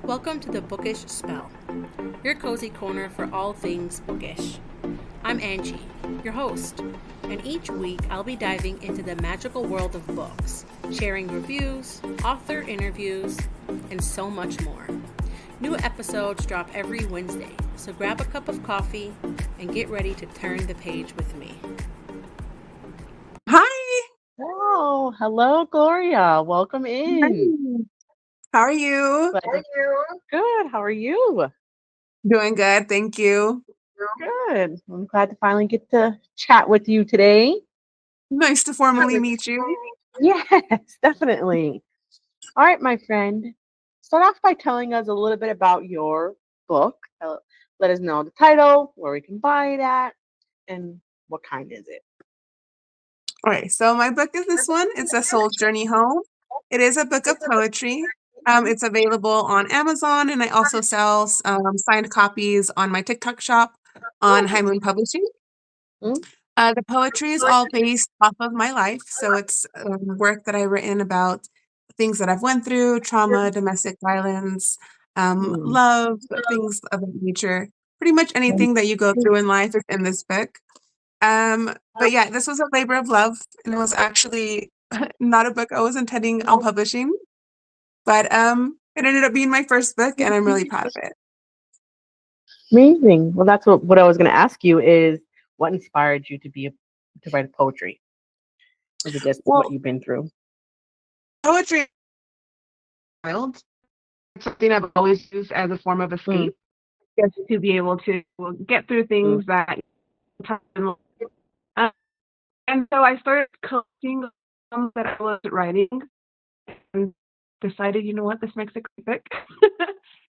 Welcome to the Bookish Spell, your cozy corner for all things bookish. I'm Angie, your host, and each week I'll be diving into the magical world of books, sharing reviews, author interviews, and so much more. New episodes drop every Wednesday, so grab a cup of coffee and get ready to turn the page with me. Hi. Oh, hello, Glorya. Welcome in. How are you? Good. How are you? Doing good, thank you. Good. I'm glad to finally get to chat with you today. Nice to formally meet you. Yes, definitely. All right, my friend. Start off by telling us a little bit about your book. Let us know the title, where we can buy it at, and what kind is it. All right, so my book is this one. It's A Soul's Journey Home. It is a book of poetry. It's available on Amazon, and I also sell signed copies on my TikTok shop on High Moon Publishing. Mm. The poetry is all based off of my life, so it's work that I've written about things that I've went through, trauma, domestic violence, love, things of that nature. Pretty much anything that you go through in life is in this book. But yeah, this was a labor of love, and it was actually not a book I was intending on publishing, but it ended up being my first book, and I'm really proud of it. Amazing. Well, that's what I was going to ask you is what inspired you to write poetry? Is it just what you've been through? Poetry is wild. It's something I've always used as a form of escape, just to be able to get through things that. And so I started collecting some that I was writing and decided, you know what, this makes a great book.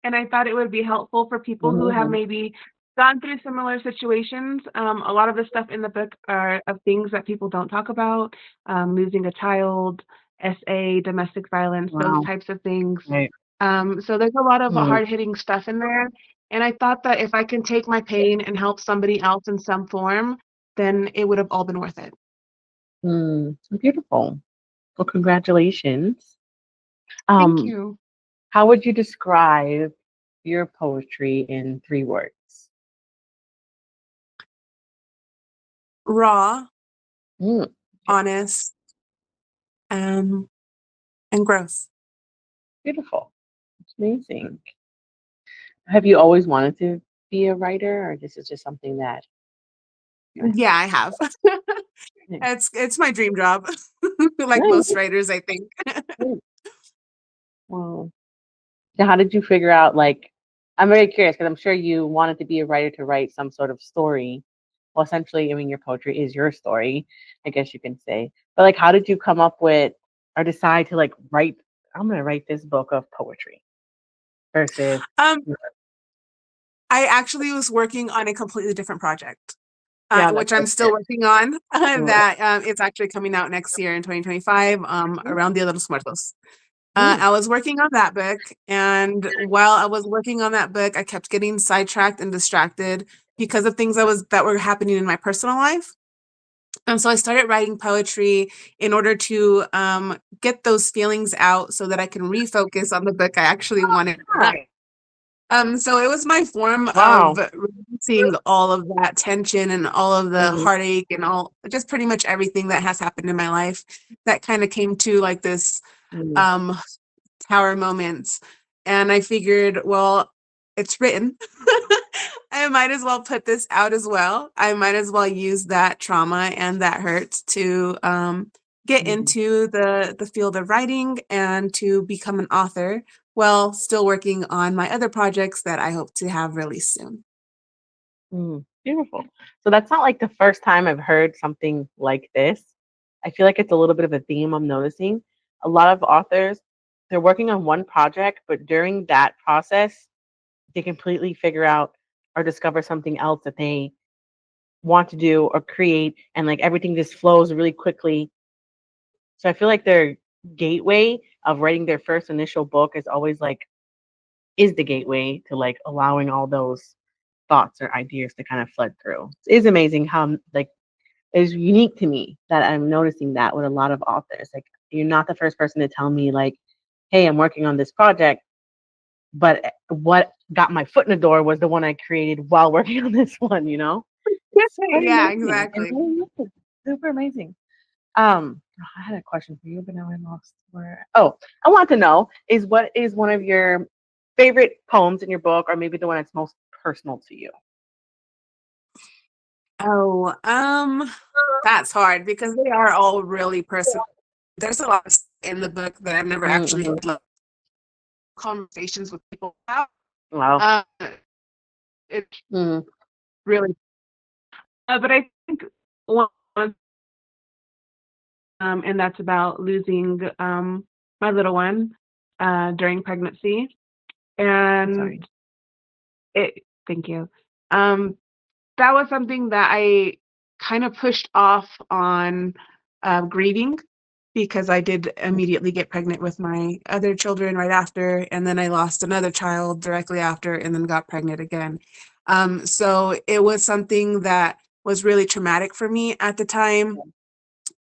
And I thought it would be helpful for people who have maybe gone through similar situations. A lot of the stuff in the book are of things that people don't talk about, losing a child, SA, domestic violence, those types of things. Right. So there's a lot of hard-hitting stuff in there. And I thought that if I can take my pain and help somebody else in some form, then it would have all been worth it. Beautiful. Well, congratulations. Thank you. How would you describe your poetry in 3 words? Raw, honest, and growth. Beautiful. It's amazing. Have you always wanted to be a writer, or this is just something that? Yeah, I have. It's my dream job, like most writers, I think. Well, so how did you figure out? I'm very curious because I'm sure you wanted to be a writer to write some sort of story. Well, essentially, I mean, your poetry is your story, I guess you can say. But how did you come up with or decide to write? I'm going to write this book of poetry versus. I actually was working on a completely different project, which I'm still working on. That it's actually coming out next year in 2025, around Dia de los Muertos. I was working on that book, and while I was working on that book, I kept getting sidetracked and distracted because of things that were happening in my personal life. And so I started writing poetry in order to get those feelings out so that I can refocus on the book I actually wanted to write. So it was my form of releasing all of that tension and all of the heartache and just pretty much everything that has happened in my life that kind of came to this tower moment. And I figured, well, it's written. I might as well put this out as well. I might as well use that trauma and that hurt to get into the field of writing and to become an author while still working on my other projects that I hope to have released soon. Beautiful. So that's not the first time I've heard something like this. I feel like it's a little bit of a theme I'm noticing. A lot of authors, they're working on one project, but during that process, they completely figure out or discover something else that they want to do or create, and everything just flows really quickly. So I feel like their gateway of writing their first initial book is always is the gateway to allowing all those thoughts or ideas to kind of flood through. It is amazing how it's unique to me that I'm noticing that with a lot of authors. You're not the first person to tell me hey, I'm working on this project. but what got my foot in the door was the one I created while working on this one, you know? It's pretty Yeah, amazing. It's exactly. really amazing. Super amazing. I had a question for you, but now I lost where. Oh, I want to know what is one of your favorite poems in your book, or maybe the one that's most personal to you? Oh, that's hard because they are all really personal. There's a lot in the book that I've never actually Mm-hmm. had like, conversations with people about. Wow. Uh, it's Mm-hmm. really, but I think one, and that's about losing my little one during pregnancy, I'm sorry. and thank you. That was something that I kind of pushed off on grieving because I did immediately get pregnant with my other children right after, and then I lost another child directly after, and then got pregnant again. So it was something that was really traumatic for me at the time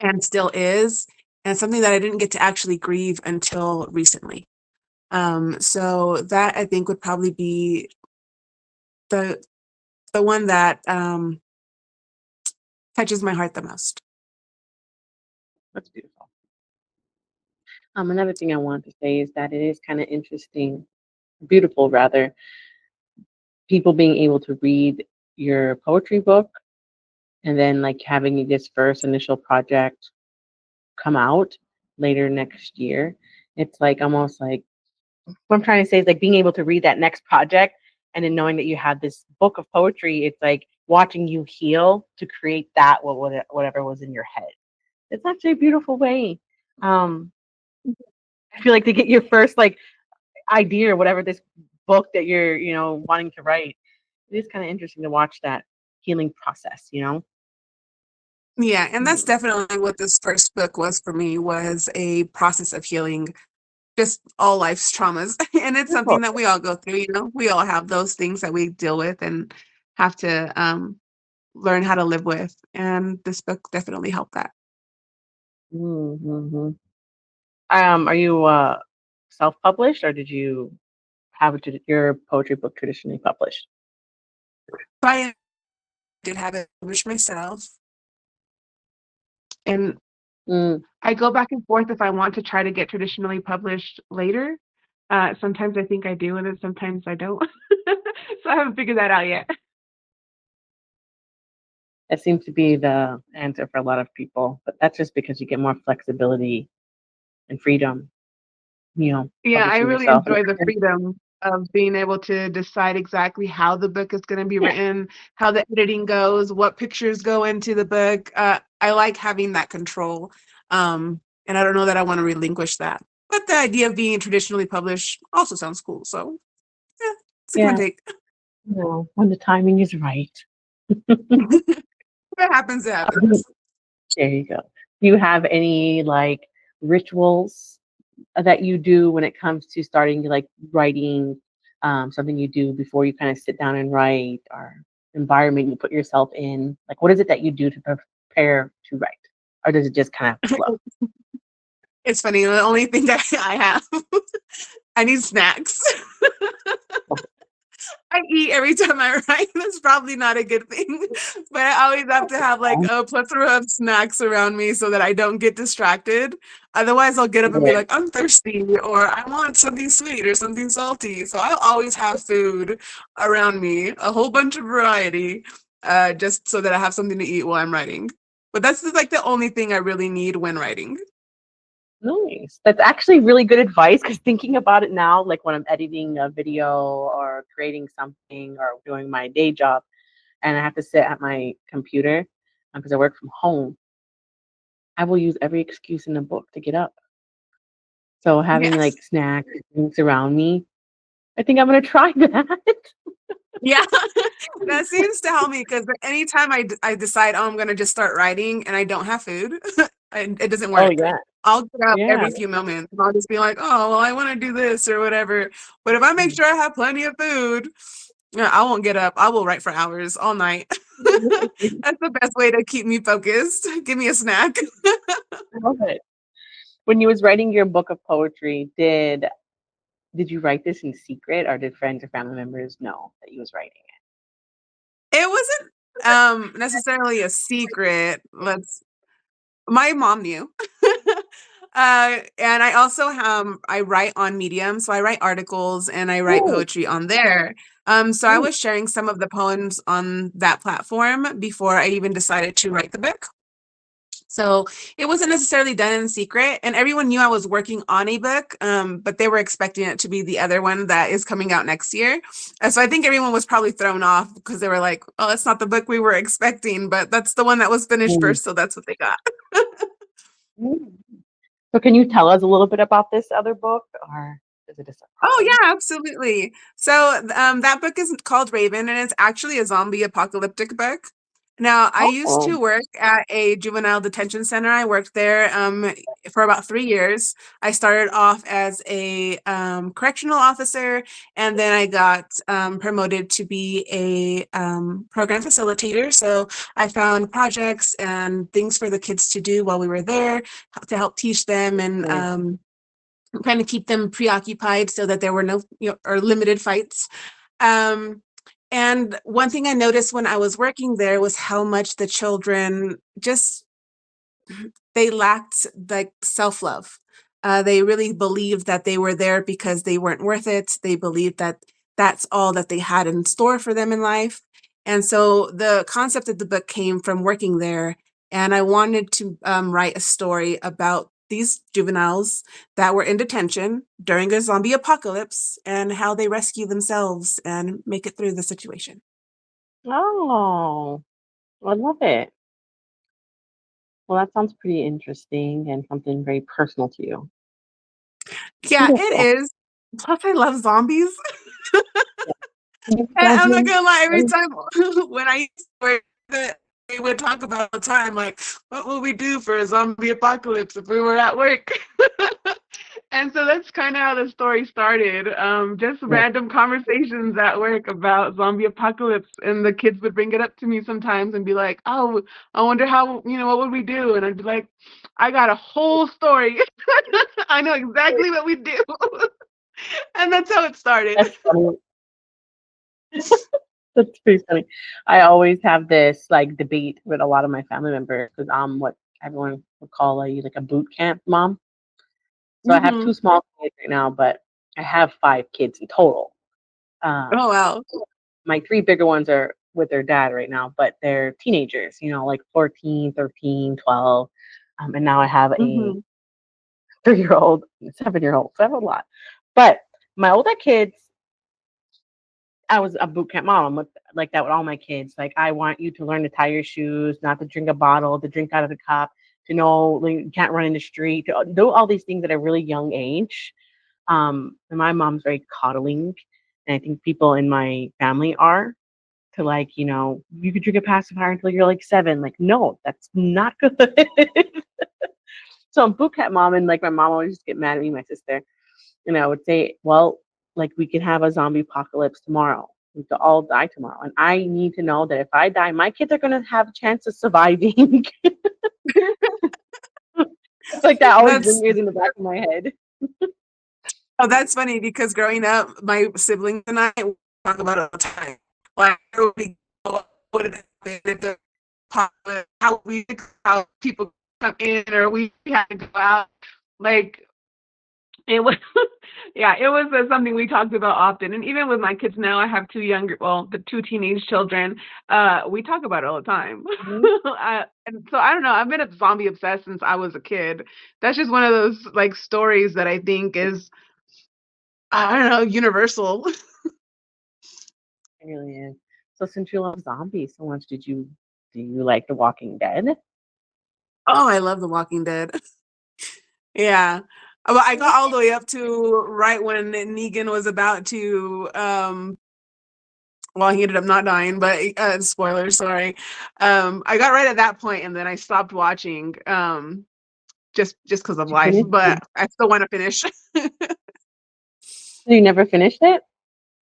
and still is, and something that I didn't get to actually grieve until recently. So that I think would probably be the one that touches my heart the most. That's beautiful. Another thing I wanted to say is that it is kind of interesting, beautiful rather, people being able to read your poetry book and then like having this first initial project come out later next year. It's like almost like what I'm trying to say is like being able to read that next project and then knowing that you have this book of poetry. It's like watching you heal to create that whatever was in your head. It's actually a beautiful way. Um, I feel like to get your first like idea or whatever this book that you're wanting to write, it is kind of interesting to watch that healing process. Yeah, and that's Mm. definitely what this first book was for me, was a process of healing just all life's traumas. And it's something Beautiful. that we all go through, we all have those things that we deal with and have to learn how to live with. And this book definitely helped that. Mm-hmm. Are you self-published or did you have your poetry book traditionally published? But I did have it published myself. And Mm. I go back and forth if I want to try to get traditionally published later. Sometimes I think I do, and then sometimes I don't. So I haven't figured that out yet. That seems to be the answer for a lot of people, but that's just because you get more flexibility and freedom, Yeah, I publishing really yourself. enjoy the freedom of being able to decide exactly how the book is going to be Yeah, written, how the editing goes, what pictures go into the book. I like having that control. And I don't know that I want to relinquish that. But the idea of being traditionally published also sounds cool. So, yeah, it's a give and yeah. take. When the timing is right. If it happens, it happens. There you go. Do you have any like rituals that you do when it comes to starting like writing, something you do before you kind of sit down and write, or environment you put yourself in? Like, what is it that you do to prepare to write? Or does it just kind of flow? It's funny. The only thing that I have, I need snacks. I eat every time I write. That's probably not a good thing, but I always have to have like a plethora of snacks around me so that I don't get distracted. Otherwise, I'll get up and be Yeah. like, I'm thirsty, or I want something sweet or something salty. So I'll always have food around me, a whole bunch of variety, just so that I have something to eat while I'm writing. But that's just, like the only thing I really need when writing. Nice. That's actually really good advice because thinking about it now, like when I'm editing a video or creating something or doing my day job, and I have to sit at my computer because I work from home, I will use every excuse in the book to get up. So having Yes. like snacks, drinks around me, I think I'm gonna try that. Yeah, that seems to help me because anytime I decide, oh, I'm going to just start writing and I don't have food, it doesn't Oh work. yeah, I'll get up yeah. every few moments and I'll just be like, oh, well, I want to do this or whatever. But if I make Mm. sure I have plenty of food, yeah, I won't get up. I will write for hours all night. That's the best way to keep me focused. Give me a snack. I love it. When you was writing your book of poetry, did did you write this in secret, or did friends or family members know that you was writing It wasn't necessarily a secret. My mom knew. And I also I write on Medium, so I write articles and I write it? poetry on there. So I was sharing some of the poems on that platform before I even decided to write the book. So it wasn't necessarily done in secret, and everyone knew I was working on a book, but they were expecting it to be the other one that is coming out next year. So I think everyone was probably thrown off because they were like, "Oh, that's not the book we were expecting," but that's the one that was finished Mm. first, so that's what they got. Mm. So can you tell us a little bit about this other book, or is it a Oh surprise? yeah, absolutely. So that book is called Raven, and it's actually a zombie apocalyptic book. Now, I used Oh, to work at a juvenile detention center. I worked there for about 3 years. I started off as a correctional officer, and then I got promoted to be a program facilitator. So I found projects and things for the kids to do while we were there to help teach them and nice. kind of keep them preoccupied so that there were no or limited fights. Um, and one thing I noticed when I was working there was how much the children just they lacked like self-love. They really believed that they were there because they weren't worth it. They believed that that's all that they had in store for them in life. And so the concept of the book came from working there. And I wanted to write a story about these juveniles that were in detention during a zombie apocalypse and how they rescue themselves and make it through the situation. Oh, I love it. Well, that sounds pretty interesting and something very personal to you. Yeah, it Beautiful. is. Plus, I love zombies. Yeah. And I'm not Imagine. gonna lie, every time when I used to work, we would talk about the time, like, what would we do for a zombie apocalypse if we were at work? And so that's kind of how the story started. Just Yeah. random conversations at work about zombie apocalypse, and the kids would bring it up to me sometimes and be like, "Oh, I wonder how, what would we do?" And I'd be like, "I got a whole story. I know exactly what we do." And that's how it started. That's funny. That's pretty funny. I always have this like debate with a lot of my family members because I'm what everyone would call like a boot camp mom. So I have Hmm. two small kids right now, but I have 5 kids in total. Oh Um, wow. my 3 bigger ones are with their dad right now, but they're teenagers, like 14, 13, 12. And now I have a Hmm. 3-year-old, 7-year-old. So I have a lot. But my older kids, I was a boot camp mom. I'm like that with all my kids. Like, I want you to learn to tie your shoes, not to drink a bottle, to drink out of the cup, to know like, you can't run in the street, to do all these things at a really young age. And my mom's very coddling. And I think people in my family are to like, you could drink a pacifier until you're like 7. Like, no, that's not good. So I'm boot camp mom, and like my mom always used to get mad at me, my sister. And I would say, well, like we can have a zombie apocalypse tomorrow. We could all die tomorrow. And I need to know that if I die, my kids are gonna have a chance of surviving. Like that always That's lingers in the back of my head. Oh, that's funny because growing up, my siblings and I would talk about it all the time. Like, where would we go? What would happen if the how people come in or we had to go out? Like it was, yeah, it was something we talked about often. And even with my kids now, I have the 2 teenage children. We talk about it all the time. Mhm. And so I don't know. I've been a zombie obsessed since I was a kid. That's just one of those like stories that I think is I don't know, universal. It really is. So since you love zombies so much, do you like The Walking Dead? Oh, I love The Walking Dead. Yeah. Well, I got all the way up to right when Negan was about to well, he ended up not dying, but spoilers, sorry. I got right at that point and then I stopped watching just because of Did you life, finish it? but I still want to finish. So you never finished it?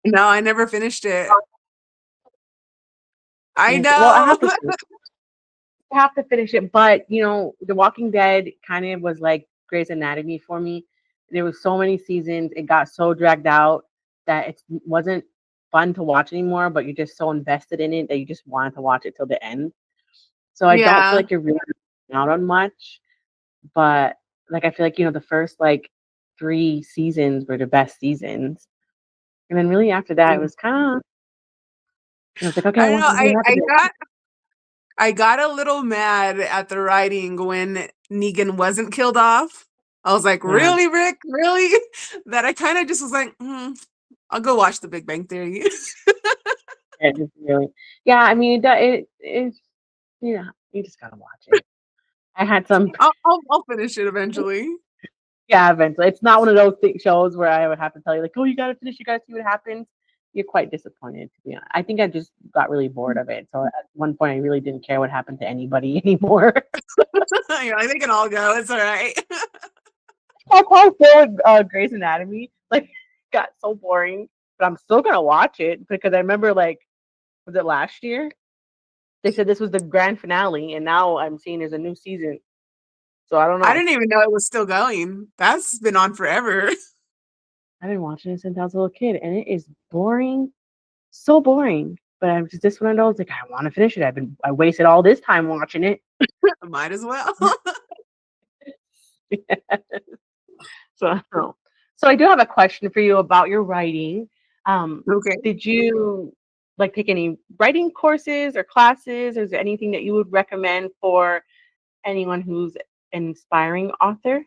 No, I never finished it. I Yes. Well, I know. have to finish it. I have to finish it, but The Walking Dead kind of was like Grey's Anatomy for me. there was so many seasons. It got so dragged out that it wasn't fun to watch anymore, but you're just so invested in it that you just wanted to watch it till the end. So I don't feel Yeah. like you're really missing out on much, but like I feel like, the first like 3 seasons were the best seasons. And then really after that it was kind of, it's like, okay, I what's know. gonna happen? I got a little mad at the writing when Negan wasn't killed off. I was like, Yeah. really, Rick? Really? That I kind of just was like, I'll go watch The Big Bang Theory. It just really, yeah, I mean, you just gotta watch it. I had some, I'll finish it eventually. yeah, eventually. It's not one of those shows where I would have to tell you, like, oh, you gotta finish, you gotta see what happens. You're quite disappointed, to be honest. I think I just got really bored of it. So at one point, I really didn't care what happened to anybody anymore. I think it can all go. It's all right. I quite feel with Grey's Anatomy. Like, got so boring, but I'm still gonna watch it because I remember, like, was it last year? They said this was the grand finale, and now I'm seeing there's a new season. So I don't know. I didn't even know it was still going. That's been on forever. I've been watching it since I was a little kid, and it is boring, so boring. But I'm just one of those, like, I want to finish it. I wasted all this time watching it. Might as well. So I do have a question for you about your writing. Okay. Did you like take any writing courses or classes? Or is there anything that you would recommend for anyone who's an inspiring author?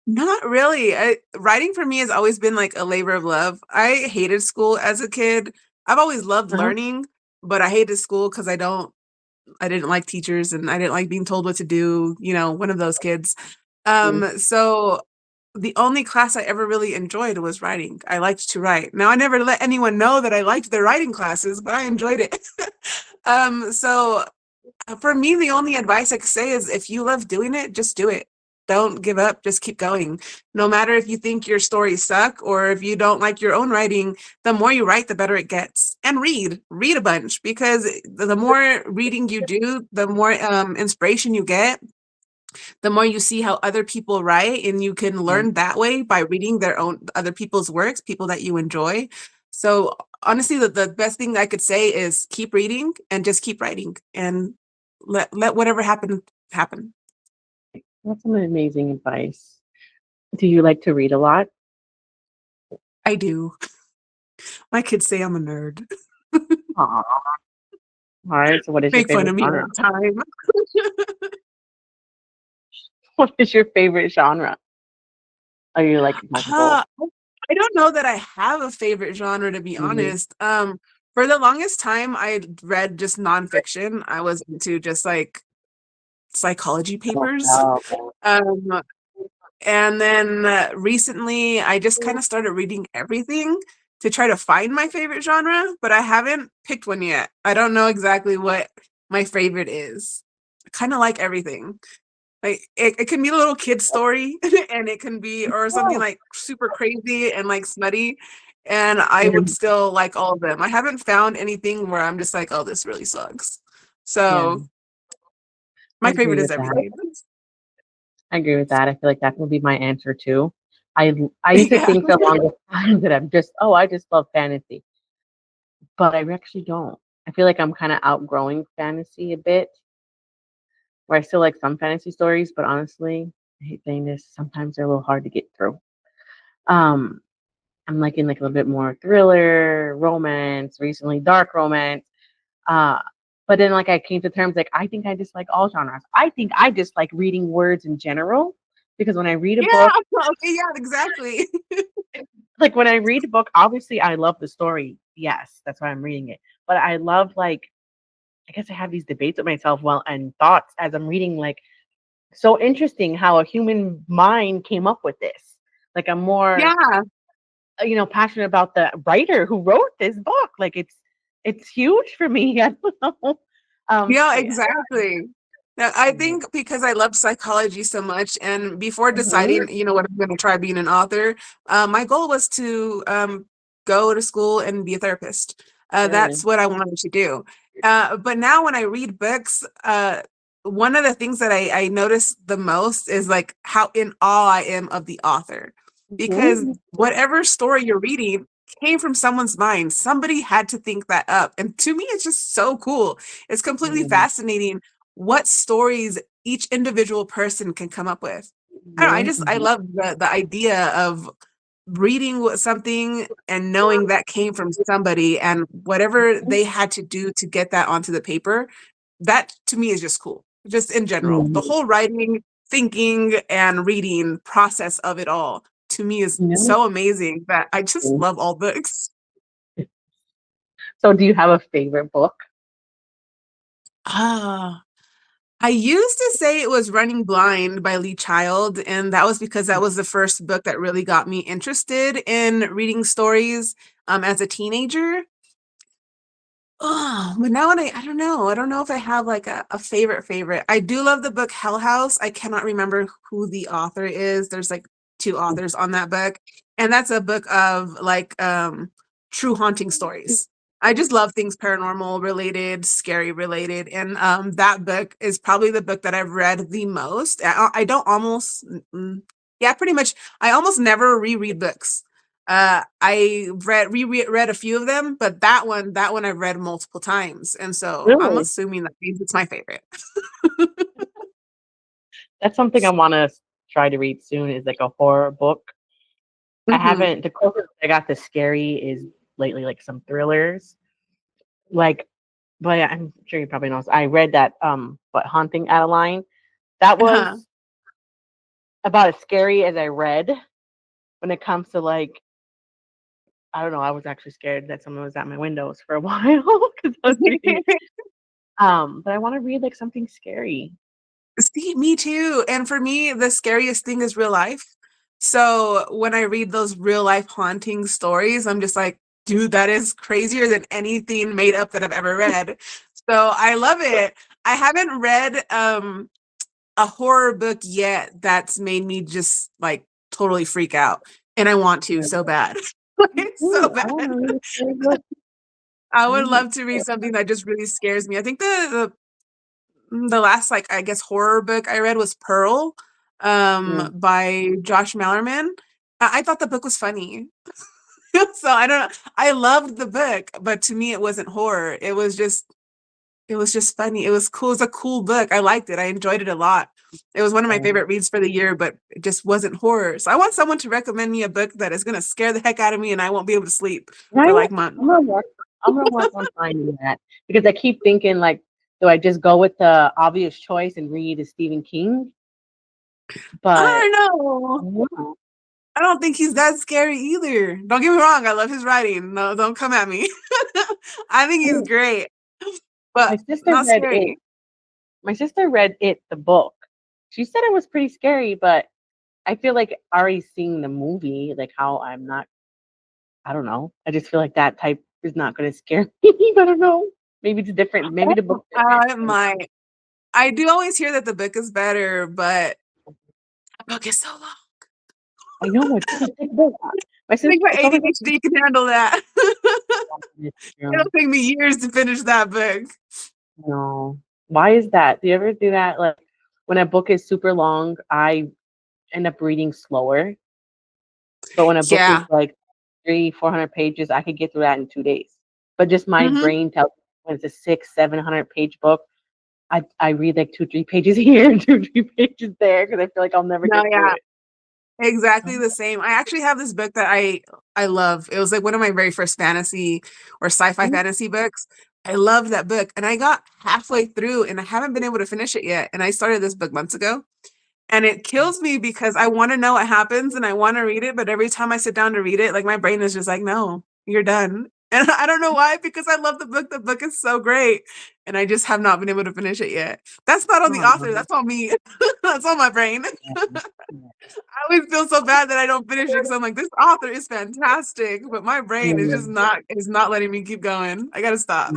Not really. Writing for me has always been like a labor of love. I hated school as a kid. I've always loved learning, but I hated school because I didn't like teachers and I didn't like being told what to do, one of those kids. So the only class I ever really enjoyed was writing. I liked to write. Now I never let anyone know that I liked their writing classes, but I enjoyed it. So for me, the only advice I could say is if you love doing it, just do it. Don't give up. Just keep going. No matter if you think your stories suck or if you don't like your own writing, the more you write, the better it gets. And read a bunch, because the more reading you do, the more inspiration you get, the more you see how other people write, and you can learn that way by reading other people's works, people that you enjoy. So honestly, the best thing I could say is keep reading and just keep writing, and let whatever happen. That's some amazing advice. Do you like to read a lot? I do. My kids say I'm a nerd. Aww. All right. So what is your Make fun favorite of me all genre? the time. What is your favorite genre? Are you like multiple? I don't know that I have a favorite genre, to be honest. For the longest time, I read just nonfiction. I was into just like psychology papers. And then recently, I just kind of started reading everything to try to find my favorite genre, but I haven't picked one yet. I don't know exactly what my favorite is. I kind of like everything. Like it can be a little kid story and it can be, or something like super crazy and like smutty, and I would still like all of them. I haven't found anything where I'm just like, oh, this really sucks. So my favorite is everything. I agree with that. I feel like that would be my answer too. I used to think for the longest time that I just love fantasy, but I actually don't. I feel like I'm kind of outgrowing fantasy a bit, where I still like some fantasy stories, but honestly, I hate saying this, sometimes they're a little hard to get through. I'm liking like a little bit more thriller, romance, recently dark romance. But then like I came to terms like I think I just like all genres. I think I just like reading words in general, because when I read a book, okay, yeah, exactly. like when I read a book, obviously I love the story. Yes, that's why I'm reading it. But I love, like, I guess I have these debates with myself and thoughts as I'm reading, like, so interesting how a human mind came up with this. Like I'm more passionate about the writer who wrote this book. Like it's huge for me. I don't know. Exactly. Now, I think because I love psychology so much, and before deciding, what I'm going to try being an author, my goal was to go to school and be a therapist. That's what I wanted to do. But now when I read books, one of the things that I notice the most is like how in awe I am of the author, because whatever story you're reading came from someone's mind. Somebody had to think that up. And to me, it's just so cool. It's completely fascinating what stories each individual person can come up with. I don't know, I love the idea of reading something and knowing that came from somebody and whatever they had to do to get that onto the paper. That to me is just cool. Just in general, the whole writing, thinking, and reading process of it all to me is so amazing that I just love all books. So do you have a favorite book? I used to say it was Running Blind by Lee Child, and that was because that was the first book that really got me interested in reading stories as a teenager. Oh, but now I don't know. I don't know if I have like a favorite. I do love the book Hell House. I cannot remember who the author is. There's like two authors on that book. And that's a book of like true haunting stories. I just love things paranormal related, scary related. And that book is probably the book that I've read the most. I don't almost, yeah, pretty much. I almost never reread books. I reread a few of them, but that one I've read multiple times. And so I'm assuming that means it's my favorite. That's something I want to try to read soon, is like a horror book. I haven't, the closest I got to scary is lately like some thrillers. Like, but I'm sure you probably know. I read that but Haunting Adeline. That was about as scary as I read when it comes to like, I don't know, I was actually scared that someone was at my windows for a while because I was reading. But I want to read like something scary. See, me too. And for me, the scariest thing is real life. So when I read those real life haunting stories, I'm just like, dude, that is crazier than anything made up that I've ever read. So I love it. I haven't read a horror book yet that's made me just like totally freak out. And I want to so bad. So bad. I would love to read something that just really scares me. I think the last like I guess horror book I read was Pearl by Josh Mallerman. I thought the book was funny. So I don't know. I loved the book, but to me it wasn't horror. It was just funny. It was cool. It was a cool book. I liked it. I enjoyed it a lot. It was one of my favorite reads for the year, but it just wasn't horror. So I want someone to recommend me a book that is going to scare the heck out of me and I won't be able to sleep for like months. I'm gonna work on finding that, because I keep thinking like, do I just go with the obvious choice and read a Stephen King? But I don't know. I don't think he's that scary either. Don't get me wrong. I love his writing. No, don't come at me. I think he's great. But my sister not read scary. it. My sister read it, the book. She said it was pretty scary, but I feel like already seeing the movie, like how I don't know. I just feel like that type is not going to scare me. I don't know. Maybe it's different. Maybe the book. It might. I do always hear that the book is better, but the book is so long. I know it's a big book. I think my ADHD can handle that. It'll take me years to finish that book. No. Why is that? Do you ever do that? Like when a book is super long, I end up reading slower. But when a book is like 300-400 pages, I could get through that in 2 days. But just my brain tells me when it's a 600-700 page book, I read like 2-3 pages here and 2-3 pages there because I feel like I'll never get through it. Exactly the same. I actually have this book that I love. It was like one of my very first fantasy or sci-fi fantasy books. I love that book. And I got halfway through and I haven't been able to finish it yet. And I started this book months ago. And it kills me because I want to know what happens and I want to read it. But every time I sit down to read it, like my brain is just like, no, you're done. And I don't know why, because I love the book. The book is so great. And I just have not been able to finish it yet. That's not on the author. That's on me. That's on my brain. I always feel so bad that I don't finish it because I'm like, this author is fantastic. But my brain is just not letting me keep going. I got to stop.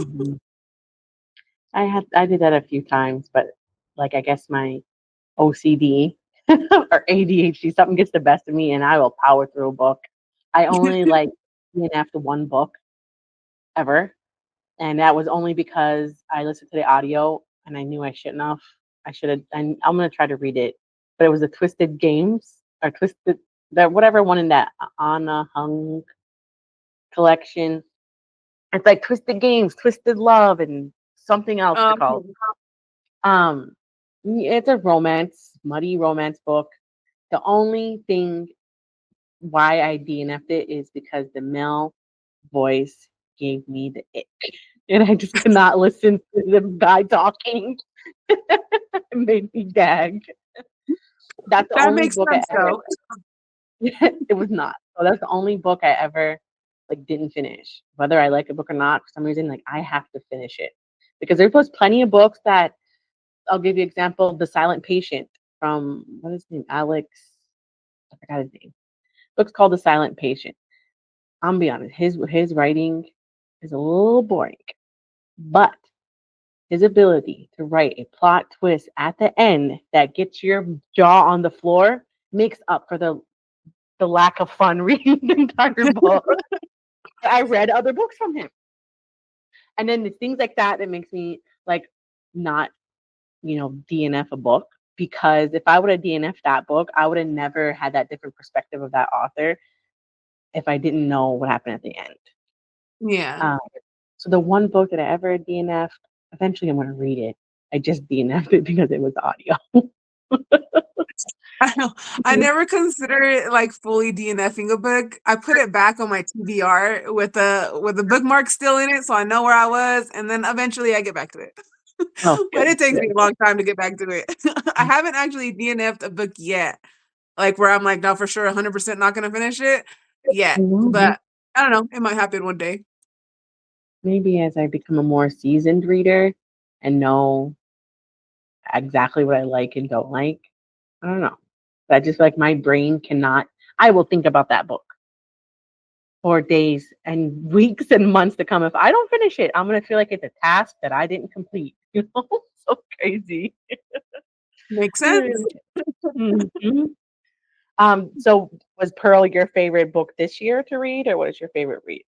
I did that a few times, but like I guess my OCD or ADHD, something gets the best of me and I will power through a book. I only like after one book ever. And that was only because I listened to the audio and I knew I shouldn't have. I should have. I'm gonna try to read it, but it was the Twisted Games or Twisted that whatever one in that Anna Hung collection. It's like Twisted Games, Twisted Love, and something else it's called. It's a muddy romance book. The only thing why I DNF'd it is because the male voice gave me the ick. And I just could not listen to the guy talking. It made me gag. That's the only book I ever. It was not. So that's the only book I ever didn't finish. Whether I like a book or not, for some reason, I have to finish it. Because there was plenty of books that I'll give you an example, The Silent Patient from what is his name? Alex. I forgot his name. Book's called The Silent Patient. I'm gonna be honest, his writing is a little boring. But his ability to write a plot twist at the end that gets your jaw on the floor makes up for the lack of fun reading the entire book. I read other books from him. And then it's things like that makes me not, DNF a book. Because if I would have DNF'd that book, I would have never had that different perspective of that author if I didn't know what happened at the end. Yeah. So the one book that I ever DNF'd, eventually I'm going to read it. I just DNF'd it because it was audio. I never considered fully DNFing a book. I put it back on my TBR with the bookmark still in it, so I know where I was, and then eventually I get back to it. But it takes me a long time to get back to it. I haven't actually DNF'd a book yet, where I'm no, for sure, 100% not going to finish it yet. Mm-hmm. But I don't know. It might happen one day. Maybe as I become a more seasoned reader and know exactly what I like and don't like. I don't know. But I just my brain cannot. I will think about that book for days and weeks and months to come. If I don't finish it, I'm going to feel like it's a task that I didn't complete. So crazy. Makes sense. Mm-hmm. So was Pearl your favorite book this year to read, or what is your favorite read?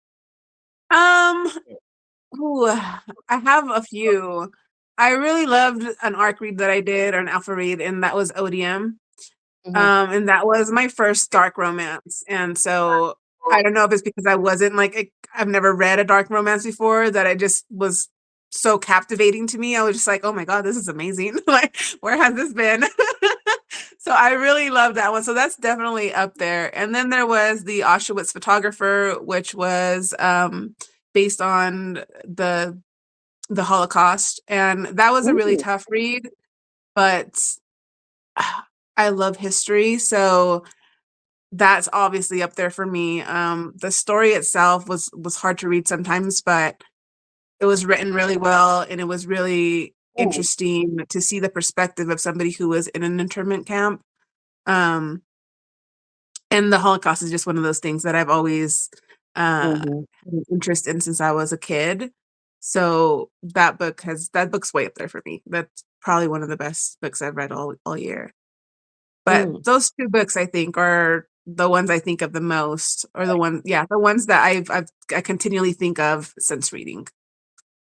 Ooh, I have a few. I really loved an ARC read that I did, or an alpha read, and that was ODM. Mm-hmm. And that was my first dark romance. And so I don't know if it's because I wasn't I've never read a dark romance before, that I just was so captivating to me. I was just oh my God, this is amazing. Where has this been? So I really love that one. So that's definitely up there. And then there was the Auschwitz Photographer, which was based on the Holocaust. And that was a really tough read, but I love history. So that's obviously up there for me. The story itself was hard to read sometimes, but it was written really well, and it was really interesting to see the perspective of somebody who was in an internment camp. And the Holocaust is just one of those things that I've always had an interest in since I was a kid. So that book's way up there for me. That's probably one of the best books I've read all year. But those two books, I think, are the ones I think of the most, or the ones that I continually think of since reading.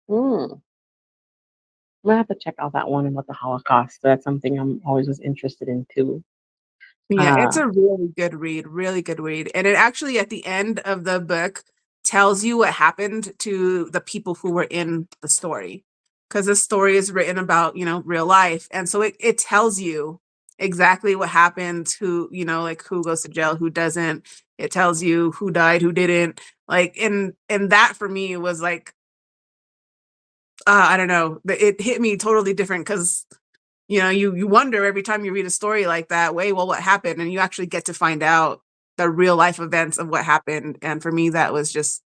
I'm gonna have to check out that one about the Holocaust. That's something I'm always was interested in too. Yeah, it's a really good read, and it actually at the end of the book tells you what happened to the people who were in the story, because the story is written about real life, and so it tells you exactly what happened, who who goes to jail, who doesn't. It tells you who died, who didn't. And that for me was I don't know, it hit me totally different, because you wonder every time you read a story like that, what happened? And you actually get to find out the real life events of what happened. And for me, that was just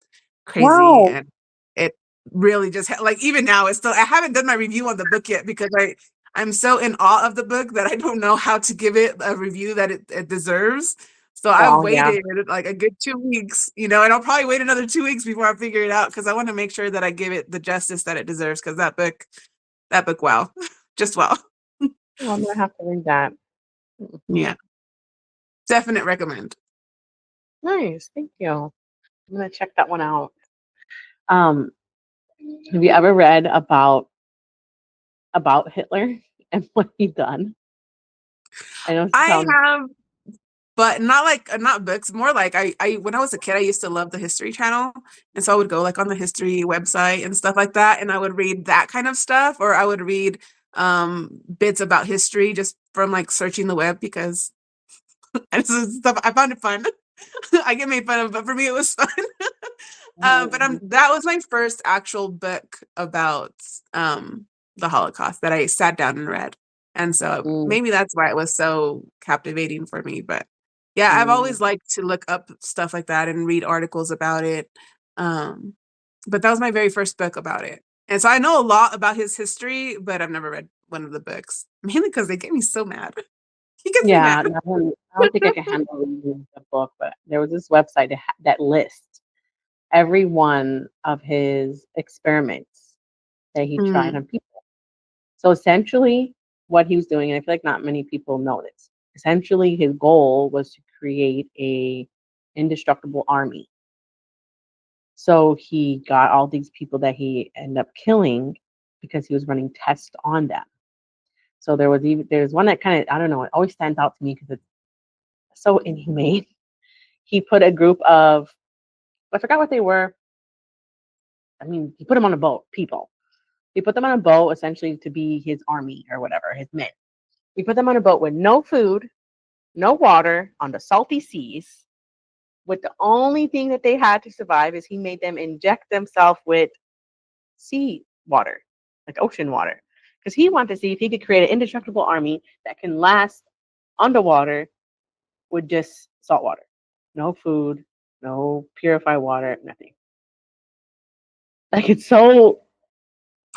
crazy. Wow. And it really just even now, it's still, I haven't done my review on the book yet, because I'm so in awe of the book that I don't know how to give it a review that it deserves. So I've waited a good 2 weeks, and I'll probably wait another 2 weeks before I figure it out, because I want to make sure that I give it the justice that it deserves. Because that book, wow, just wow. I'm gonna have to read that. Yeah, definite recommend. Nice, thank you. I'm gonna check that one out. Have you ever read about Hitler and what he done? I know I have, but not books, more like I when I was a kid, I used to love the History Channel. And so I would go like on the history website and stuff like that. And I would read that kind of stuff, or I would read bits about history just from like searching the web because this is stuff I found it fun. I get made fun of, but for me it was fun. But that was my first actual book about the Holocaust that I sat down and read. And so maybe that's why it was so captivating for me. But yeah, I've always liked to look up stuff like that and read articles about it. But that was my very first book about it. And so I know a lot about his history, but I've never read one of the books, mainly because they get me so mad. He gets me mad. I don't think I can handle reading the book, but there was this website that lists every one of his experiments that he tried on people. So essentially, what he was doing, and I feel like not many people know this, essentially his goal was to create a indestructible army. So he got all these people that he ended up killing because he was running tests on them. So there's one that kind of, I don't know, it always stands out to me because it's so inhumane. He put a group of, I forgot what they were. I mean, he put them on a boat, people. He put them on a boat essentially to be his army or whatever, his men. He put them on a boat with no food, no water, on the salty seas. With the only thing that they had to survive is he made them inject themselves with sea water, like ocean water. Because he wanted to see if he could create an indestructible army that can last underwater with just salt water. No food, no purified water, nothing. Like, it's so...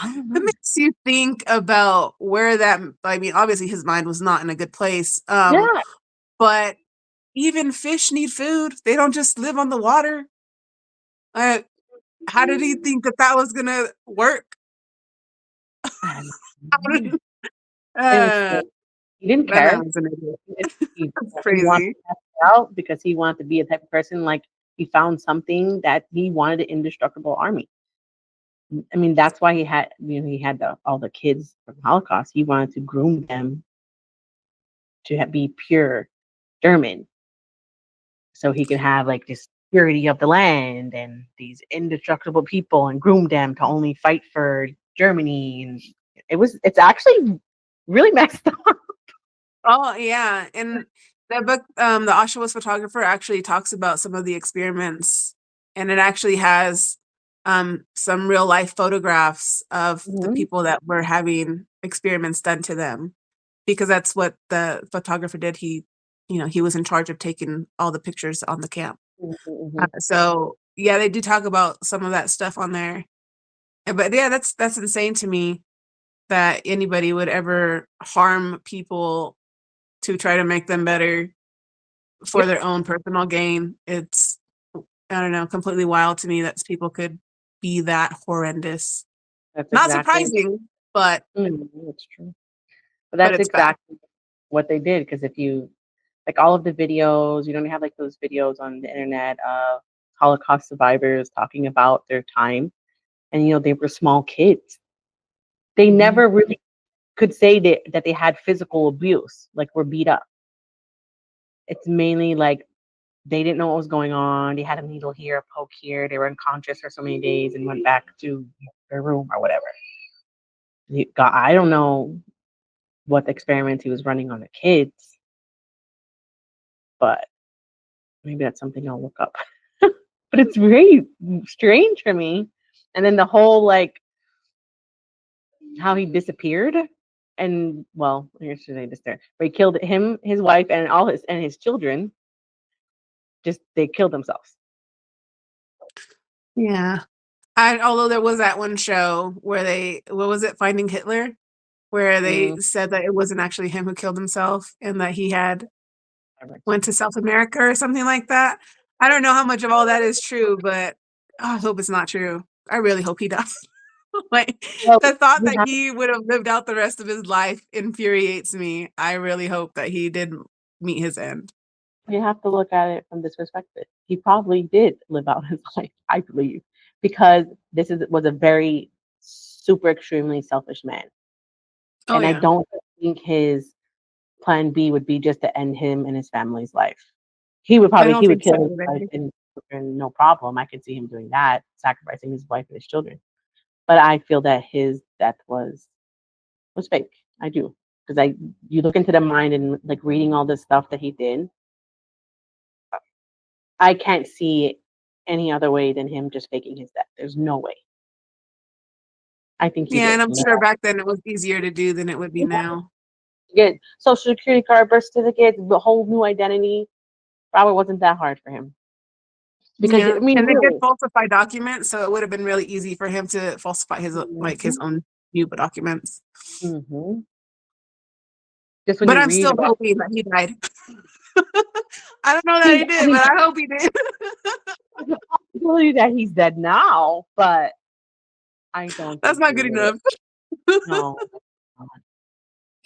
It makes you think about where that, I mean, obviously his mind was not in a good place. But even fish need food. They don't just live on the water. How did he think that was going to work? He didn't care. He crazy. wanted to test it out because he wanted to be a type of person, like he found something that he wanted an indestructible army. I mean, that's why he had all the kids from the Holocaust. He wanted to groom them to be pure German, so he could have like this purity of the land and these indestructible people, and groom them to only fight for Germany. And it's actually really messed up. Oh yeah, and that book, the Auschwitz photographer, actually talks about some of the experiments, and it actually has some real life photographs of the people that were having experiments done to them, because that's what the photographer did. He was in charge of taking all the pictures on the camp. So yeah, they do talk about some of that stuff on there. But yeah, that's insane to me that anybody would ever harm people to try to make them better for their own personal gain. It's, I don't know, completely wild to me that people could be that horrendous. That's not surprising, but that's true. But that's exactly what they did. Because if you like all of the videos, you don't have like those videos on the internet of Holocaust survivors talking about their time, and they were small kids. They never really could say that they had physical abuse, like were beat up. It's mainly like they didn't know what was going on. They had a needle here, a poke here. They were unconscious for so many days and went back to their room or whatever. I don't know what experiments he was running on the kids, but maybe that's something I'll look up. But it's very strange for me. And then the whole like how he disappeared, and well, here's today this there, where he killed him, his wife, and all his children. Just they killed themselves. Yeah. Although there was that one show where what was it, Finding Hitler, where they said that it wasn't actually him who killed himself and that he had went to South America or something like that. I don't know how much of all that is true, but I hope it's not true. I really hope he does. Like, the thought that he would have lived out the rest of his life infuriates me. I really hope that he did meet his end. You have to look at it from this perspective. He probably did live out his life, I believe, because was a very super extremely selfish man. I don't think his plan B would be just to end him and his family's life. He would I don't he would think so kill his wife either. and children, no problem. I could see him doing that, sacrificing his wife and his children. But I feel that his death was fake. I do. Because you look into the mind and like reading all this stuff that he did, I can't see any other way than him just faking his death. There's no way. I think he Yeah, did. and I'm sure back then it was easier to do than it would be now. Get social security card, birth certificate, the whole new identity. Probably wasn't that hard for him. Because Yeah, I mean, and they did really. falsify documents, so it would have been really easy for him to falsify his his own new documents. Mm-hmm. Just when But you I'm read still about, hoping that he died. I don't know that he did, but I hope he did. there's a possibility that he's dead now, but I don't. That's think not he good is. enough. No.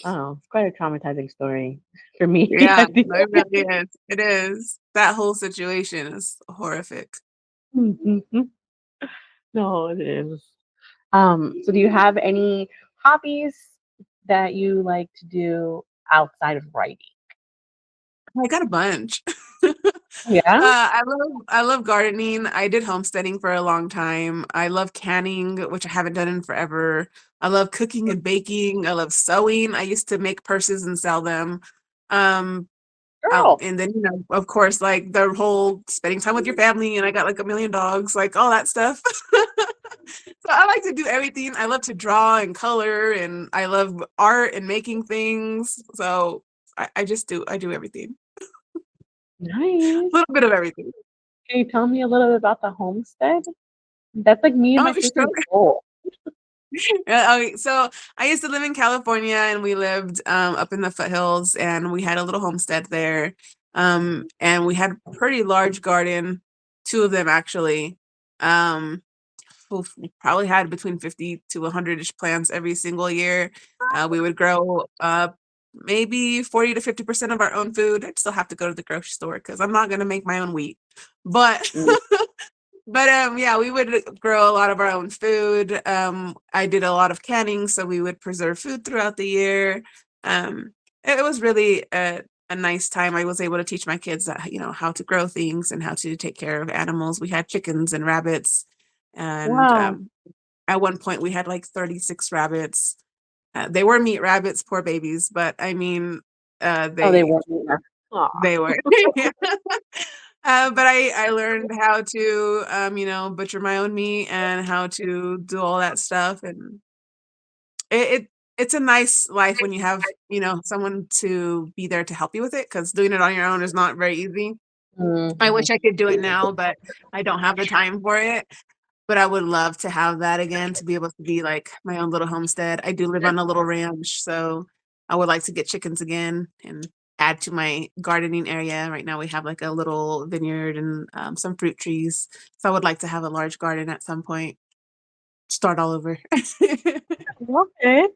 Oh, it's quite a traumatizing story for me. Yeah, it really is. It is. That whole situation is horrific. Mm-hmm. No, it is. So do you have any hobbies that you like to do outside of writing? I got a bunch. Yeah. I love gardening. I did homesteading for a long time. I love canning, which I haven't done in forever. I love cooking and baking. I love sewing. I used to make purses and sell them. Um, Girl. and then, of course, like the whole spending time with your family, and I got like a million dogs, like all that stuff. So I like to do everything. I love to draw and color, and I love art and making things. So I do everything. A Nice. little bit of everything. Can you tell me a little bit about the homestead? That's like me and my Oh, sister's sure. goal. Okay, so I used to live in California, and we lived up in the foothills, and we had a little homestead there. And we had a pretty large garden, two of them actually. Um, we probably had between 50 to 100-ish plants every single year. We would grow maybe 40 to 50% of our own food. I'd still have to go to the grocery store because I'm not going to make my own wheat. But Mm. but yeah, we would grow a lot of our own food. I did a lot of canning, so we would preserve food throughout the year. It was really a nice time. I was able to teach my kids that, how to grow things and how to take care of animals. We had chickens and rabbits, and Wow. at one point we had like 36 rabbits. They were meat rabbits, poor babies, but I mean, Oh, they weren't there. Aw. they were. Yeah. But I learned how to, butcher my own meat and how to do all that stuff. And it's a nice life when you have, someone to be there to help you with it, because doing it on your own is not very easy. I wish I could do it now, but I don't have the time for it. But I would love to have that again, to be able to be like my own little homestead. I do live on a little ranch, so I would like to get chickens again and add to my gardening area. Right now we have like a little vineyard and some fruit trees. So I would like to have a large garden at some point. Start all over. Love it.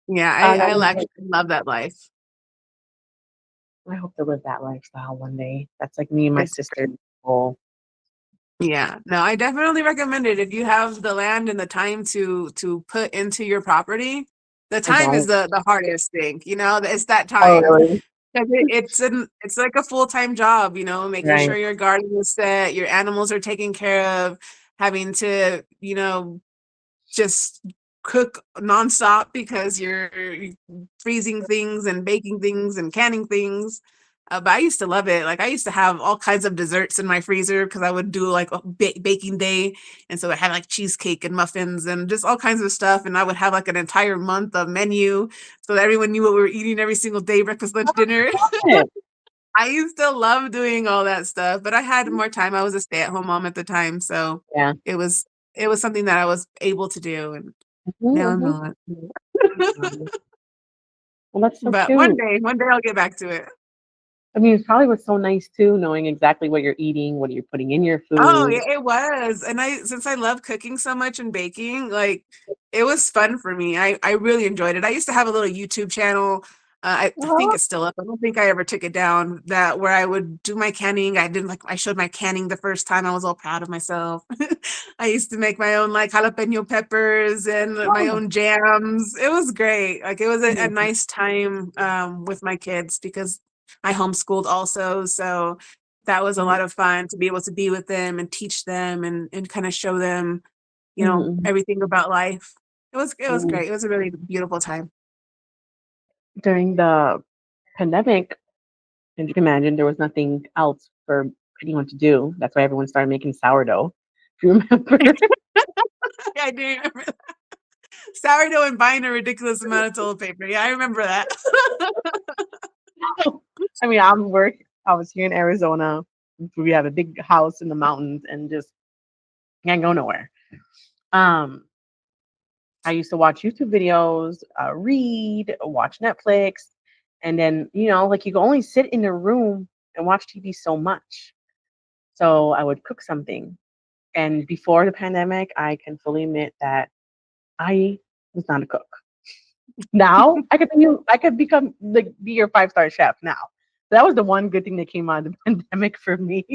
Yeah, I actually love that life. I hope to live that lifestyle one day. That's like me and my It's sister's great. goal. Yeah, no, I definitely recommend it if you have the land and the time to put into your property. The I time is don't. the hardest thing, it's that Oh, time. really? 'Cause it's like a full-time job, making Right. sure your garden is set, your animals are taken care of, having to, just cook nonstop because you're freezing things and baking things and canning things. But I used to love it. Like I used to have all kinds of desserts in my freezer because I would do like a baking day, and so I had like cheesecake and muffins and just all kinds of stuff. And I would have like an entire month of menu so that everyone knew what we were eating every single day, breakfast, lunch, dinner. Yeah. I used to love doing all that stuff, but I had more time. I was a stay-at-home mom at the time, so Yeah. it was something that I was able to do, and now I'm Mhm, not. mhm. Well, that's so But cute. one day I'll get back to it. I mean, it probably was so nice too, knowing exactly what you're eating, what you're putting in your Oh, food. yeah, it was. And since I love cooking so much and baking, like it was fun for me. I really enjoyed it. I used to have a little YouTube channel. I think it's still up. I don't think I ever took it down. That where I would do my canning. I showed my canning the first time. I was all proud of myself. I used to make my own like jalapeno peppers and my own jams. It was great. Like it was a nice time with my kids because I homeschooled also. So that was a lot of fun to be able to be with them and teach them and kind of show them, everything about life. It was great. It was a really beautiful time. During the pandemic, as you can imagine, there was nothing else for anyone to do. That's why everyone started making sourdough. Do you remember? I do remember that. Sourdough and buying a ridiculous amount of toilet paper. Yeah, I remember that. I mean, I was here in Arizona. We have a big house in the mountains and just can't go nowhere. I used to watch YouTube videos, read, watch Netflix, and then, like you can only sit in a room and watch TV so much. So I would cook something. And before the pandemic, I can fully admit that I was not a cook. Now I could become be your 5-star chef now. That was the one good thing that came out of the pandemic for me.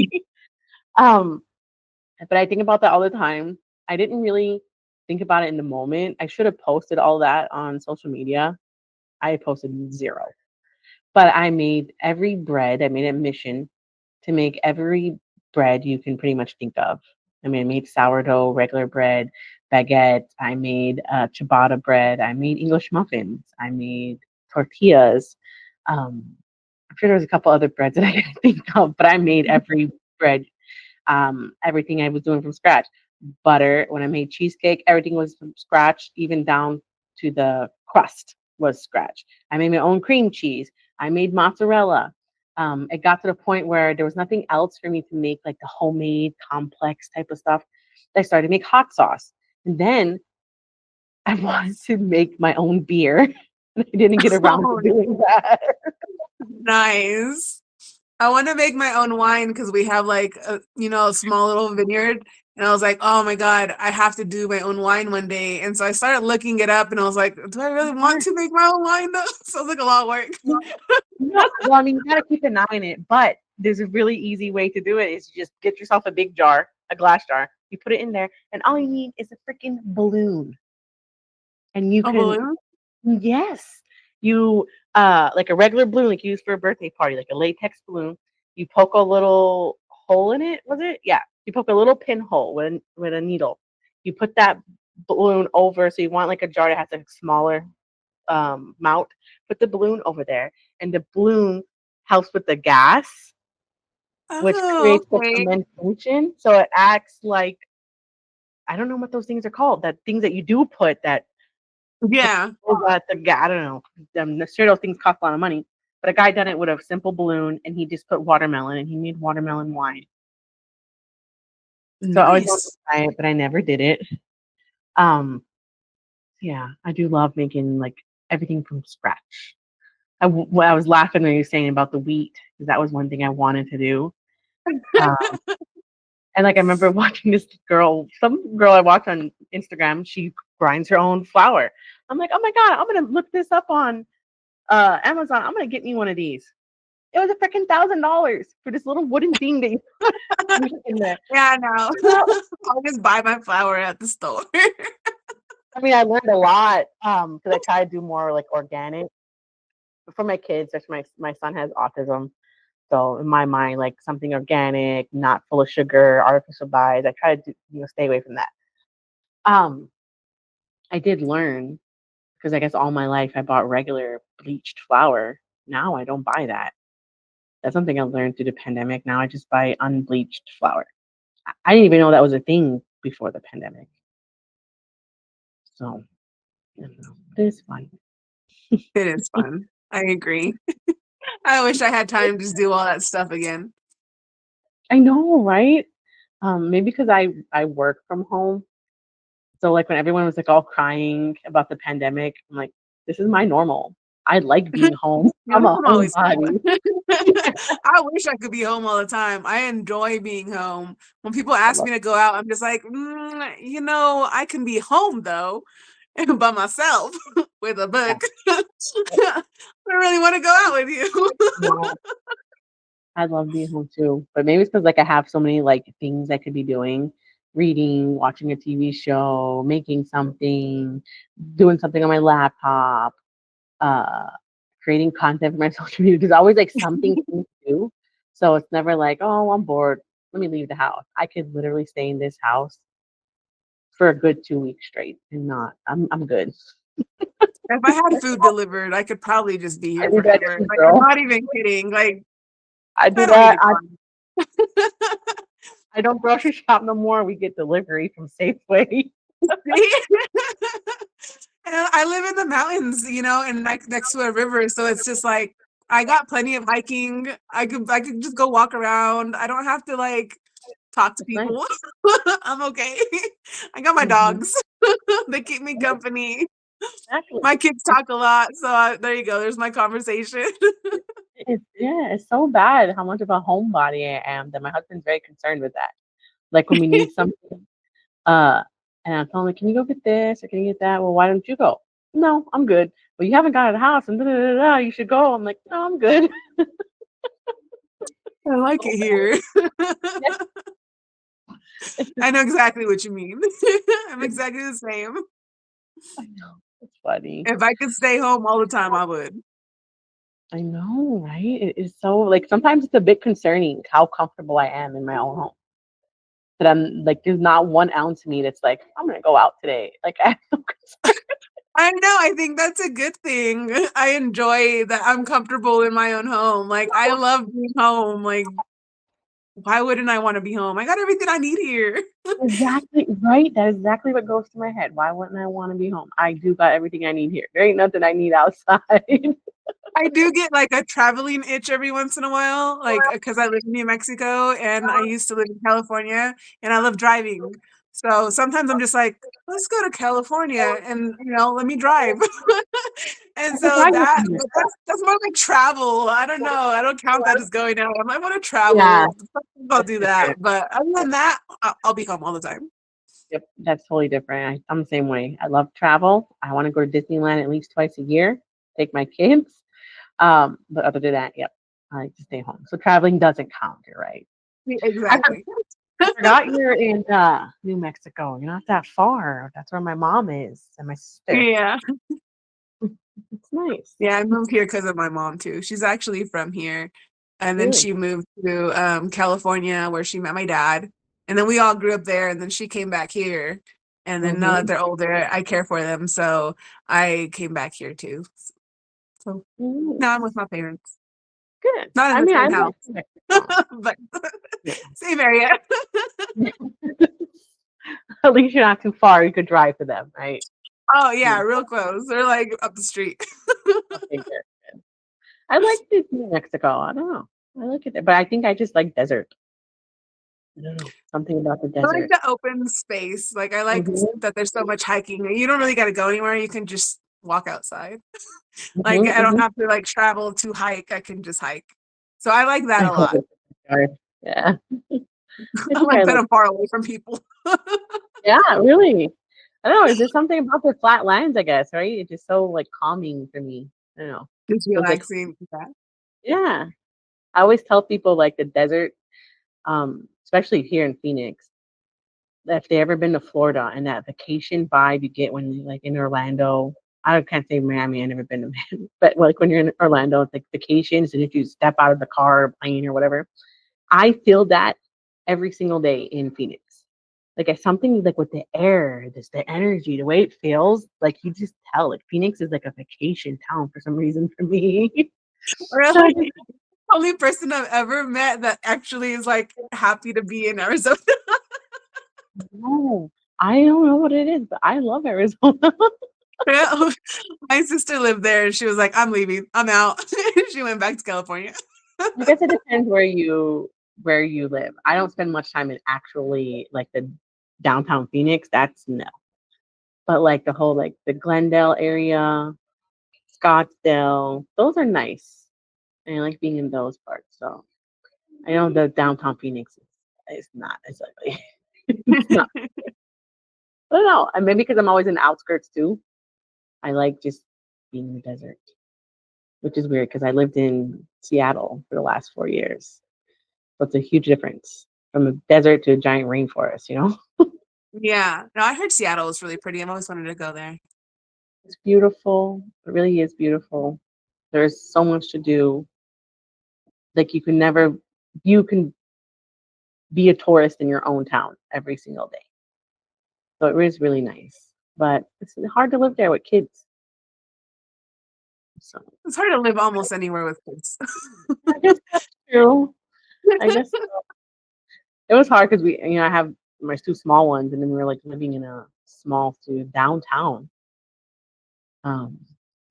But I think about that all the time. I didn't really think about it in the moment. I should have posted all that on social media. I posted 0. But I made every bread. I made a mission to make every bread you can pretty much think of. I mean, I made sourdough, regular bread, baguette. I made ciabatta bread. I made English muffins. I made tortillas. I'm sure there was a couple other breads that I didn't think of, but I made every bread, everything I was doing from scratch. Butter, when I made cheesecake, everything was from scratch, even down to the crust was scratch. I made my own cream cheese. I made mozzarella. It got to the point where there was nothing else for me to make, like the homemade complex type of stuff. I started to make hot sauce. And then I wanted to make my own beer. And I didn't get around to doing that. Nice. I want to make my own wine because we have like a small little vineyard. And I was like, oh my God, I have to do my own wine one day. And so I started looking it up and I was like, do I really want to make my own wine though? Sounds like a lot of work. Well, I mean, you gotta keep an eye on it, but there's a really easy way to do it is you just get yourself a big jar, a glass jar, you put it in there, and all you need is a freaking balloon. And you can balloon? Yes. You like a regular balloon like you use for a birthday party, like a latex balloon. You poke a little hole in it, was it? Yeah. You poke a little pinhole with a needle. You put that balloon over, so you want like a jar that has a smaller mount. Put the balloon over there, and the balloon helps with the gas, which creates the fermentation. So it acts like, I don't know what those things are called. That things that you do put that. Yeah. I don't know. I'm sure those things cost a lot of money. But a guy done it with a simple balloon, and he just put watermelon, and he made watermelon wine. So I always wanted to try it, but I never did it. Yeah, I do love making like everything from scratch. I was laughing when you were saying about the wheat, because that was one thing I wanted to do. And like I remember watching some girl I watched on Instagram. She grinds her own flour. I'm like, oh my God, I'm gonna look this up on Amazon. I'm gonna get me one of these. It was a freaking $1,000 for this little wooden thing that you put in there. Yeah, I know. I'll just buy my flour at the store. I mean, I learned a lot because I try to do more like organic. But for my kids, my son has autism. So in my mind, like something organic, not full of sugar, artificial dyes, I try to stay away from that. I did learn, because I guess all my life I bought regular bleached flour. Now I don't buy that. That's something I learned through the pandemic. Now I just buy unbleached flour. I didn't even know that was a thing before the pandemic. So, I don't know. It is fun. It is fun. I agree. I wish I had time to just do all that stuff again. I know, right? Maybe because I work from home. So like when everyone was like all crying about the pandemic, I'm like, this is my normal. I like being home. I'm a homebody. I wish I could be home all the time. I enjoy being home. When people ask me to go out, I'm just like, I can be home though, by myself. with a book. I don't really want to go out with you. Yeah, I love being home too, but maybe it's because like I have so many like things I could be doing, reading, watching a TV show, making something, doing something on my laptop, uh, creating content for my social media. There's always like something to do, so it's never like, oh, I'm bored. Let me leave the house. I could literally stay in this house for a good 2 weeks straight and not. I'm good. If I had food delivered, I could probably just be I here do that forever. too, Like, I'm girl. not even kidding. Like, I do I don't that. need to. I don't grocery shop no more. We get delivery from Safeway. And I live in the mountains, and like next to a river, so it's just like I got plenty of hiking. I could just go walk around. I don't have to like talk to It's nice. people. I'm okay. I got my Mhm. dogs. They keep me company. Exactly. My kids talk a lot, so there you go. There's my conversation. It's so bad how much of a homebody I am that my husband's very concerned with that. Like when we need something, uh, and I'm telling him, can you go get this or can you get that? Well, why don't you go? No, I'm good. Well, you haven't got out of the house and da, da, da, da, you should go. I'm like, no, I'm good. I like it here. I know exactly what you mean. I'm exactly the same. I know. It's funny. If I could stay home all the time, I would. I know, right? It is so like sometimes it's a bit concerning how comfortable I am in my own home. That I'm like, there's not 1 ounce of me that's like, I'm gonna go out today. Like I have no concern. I know. I think that's a good thing. I enjoy that I'm comfortable in my own home. Like, I love being home. Like, why wouldn't I want to be home? I got everything I need here. Exactly right. That is exactly what goes through my head. Why wouldn't I want to be home? I do got everything I need here. There ain't nothing I need outside. I do get like a traveling itch every once in a while, like because I live in New Mexico and I used to live in California and I love driving. So sometimes I'm just like, let's go to California and let me drive. And That's so right with that you. but that's more like travel. I don't know. I don't count that as going out. I might want to Yeah, travel. Sometimes I'll that's do that. different. But other than that, I'll be home all the time. Yep, that's totally different. I'm the same way. I love travel. I want to go to Disneyland at least twice a year. Take my kids. But other than that, yep, I like to stay home. So traveling doesn't count. You're right. I Exactly. forgot you're in New Mexico. You're not that far. That's where my mom is and my sister. Yeah. It's nice. Yeah, I moved here because of my mom too. She's actually from here. And then Really? she moved to California where she met my dad. And then we all grew up there. And then she came back here. And then now that Mm-hmm. they're older, I care for them. So I came back here too. So Mm, now I'm with my parents. good. Not in I the mean, I same like house, New Mexico. but Yeah. same area. At least you're not too far. You could drive to them, right? Oh yeah, Yeah. real close. They're like up the street. Okay, good. I like New Mexico. I don't know. I like it there, but I think I just like desert. I don't know. Something about the I like desert. the open space. Like I like Mm-hmm. that there's so much hiking. You don't really got to go anywhere. You can just walk outside. Like I Mm-hmm, don't hmm. have to like travel to hike. I can just hike. So I like that I a love lot. it. Sorry. Yeah. I I think I like that like. I'm far away from people. Yeah, really. I don't know. Is there something about the flat lands? I guess right. It's just so like calming for me. I don't know. Just Feels like relaxing. That. yeah. I always tell people like the desert, especially here in Phoenix, that if they ever been to Florida and that vacation vibe you get when you like in Orlando. I can't say Miami. I never been to Miami, but like when you're in Orlando, it's like vacations, and if you step out of the car, or plane, or whatever, I feel that every single day in Phoenix. Like it's something like with the air, this the energy, the way it feels, like you just tell. Like Phoenix is like a vacation town for some reason for me. So I just Really? Only person I've ever met that actually is like happy to be in Arizona. know. I don't know what it is, but I love Arizona. My sister lived there and she was like, I'm leaving. I'm out. She went back to California. I guess it depends where you live. I don't spend much time in actually like the downtown Phoenix. That's no. But like the whole like the Glendale area, Scottsdale, those are nice. And I like being in those parts. So I know the downtown Phoenix is not as ugly. It's not. I don't know. And maybe because I'm always in the outskirts too. I like just being in the desert, which is weird because I lived in Seattle for the last 4 years. So it's a huge difference from a desert to a giant rainforest, you know? Yeah. No, I heard Seattle was really pretty. I've always wanted to go there. It's beautiful. It really is beautiful. There's so much to do. Like you can be a tourist in your own town every single day. So it is really nice. But it's hard to live there with kids. So It's hard to live almost anywhere with kids. I guess that's true. I guess so. It was hard because I have my two small ones, and then we were like living in a small downtown. And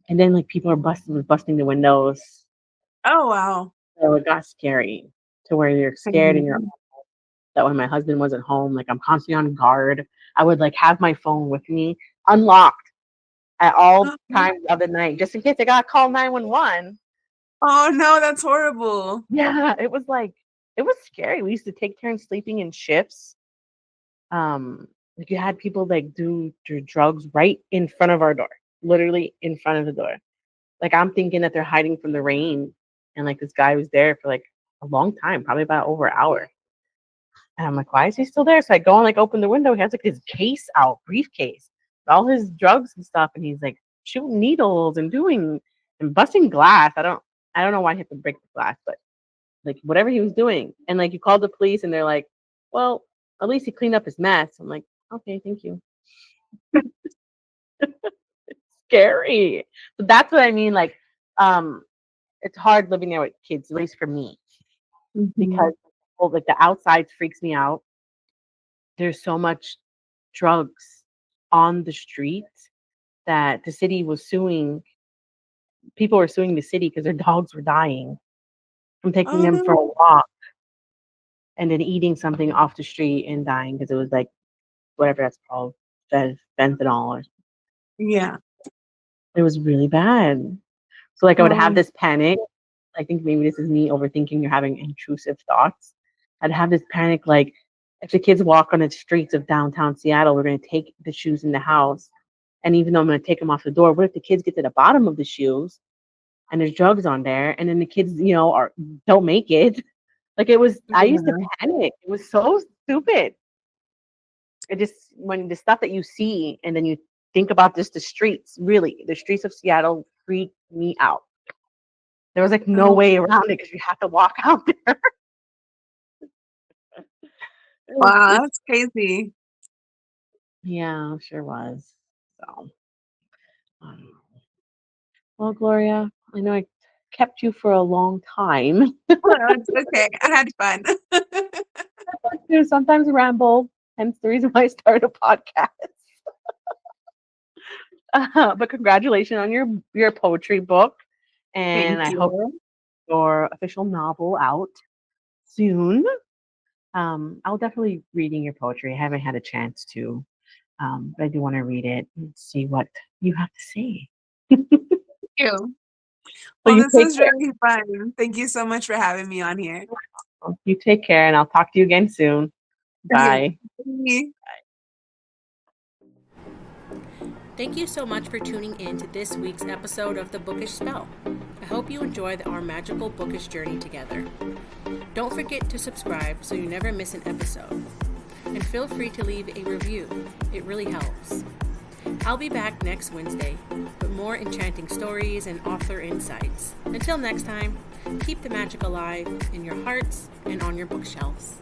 then like people are busting the windows. Oh, wow. So it got scary to where you're scared and you're that when my husband wasn't home, like I'm constantly on guard. I would like have my phone with me unlocked at all times of the night, just in case I got to call 911. Oh no, that's horrible. Yeah, it was scary. We used to take turns sleeping in shifts. Like you had people like do their drugs right in front of our door, literally in front of the door. Like I'm thinking that they're hiding from the rain, and like this guy was there for like a long time, probably about over an hour. And I'm like, why is he still there? So I go and like open the window. He has like his briefcase, with all his drugs and stuff, and he's like shooting needles and busting glass. I don't know why he had to break the glass, but like whatever he was doing. And like you called the police, and they're like, well, at least he cleaned up his mess. I'm like, okay, thank you. It's scary. So that's what I mean. Like, it's hard living there with kids, at least for me, because like the outside freaks me out. There's so much drugs on the street that the city was suing. People were suing the city because their dogs were dying from taking them for a walk and then eating something off the street and dying because it was like whatever that's called, fentanyl. Yeah. It was really bad. So like I would have this panic. I think maybe this is me overthinking or having intrusive thoughts. I'd have this panic like if the kids walk on the streets of downtown Seattle, we're going to take the shoes in the house. And even though I'm going to take them off the door, what if the kids get to the bottom of the shoes and there's drugs on there and then the kids, don't make it? Like it was, I used to panic. It was so stupid. It just, when the stuff that you see and then you think about just the streets of Seattle freak me out. There was like no way around it because you have to walk out there. Wow, that's crazy. Yeah, sure was. So, well, Glorya, I know I kept you for a long time. It's okay. I had fun. Sometimes ramble, hence the reason why I started a podcast. But congratulations on your poetry book, and I hope your official novel out soon. I'll definitely reading your poetry. I haven't had a chance to, but I do want to read it and see what you have to say. Thank you. Well, this was really fun. Thank you so much for having me on here. You take care, and I'll talk to you again soon. Bye. Okay. Thank you so much for tuning in to this week's episode of the Bookish Spell. I hope you enjoy our magical bookish journey together. Don't forget to subscribe so you never miss an episode. And feel free to leave a review. It really helps. I'll be back next Wednesday with more enchanting stories and author insights. Until next time, keep the magic alive in your hearts and on your bookshelves.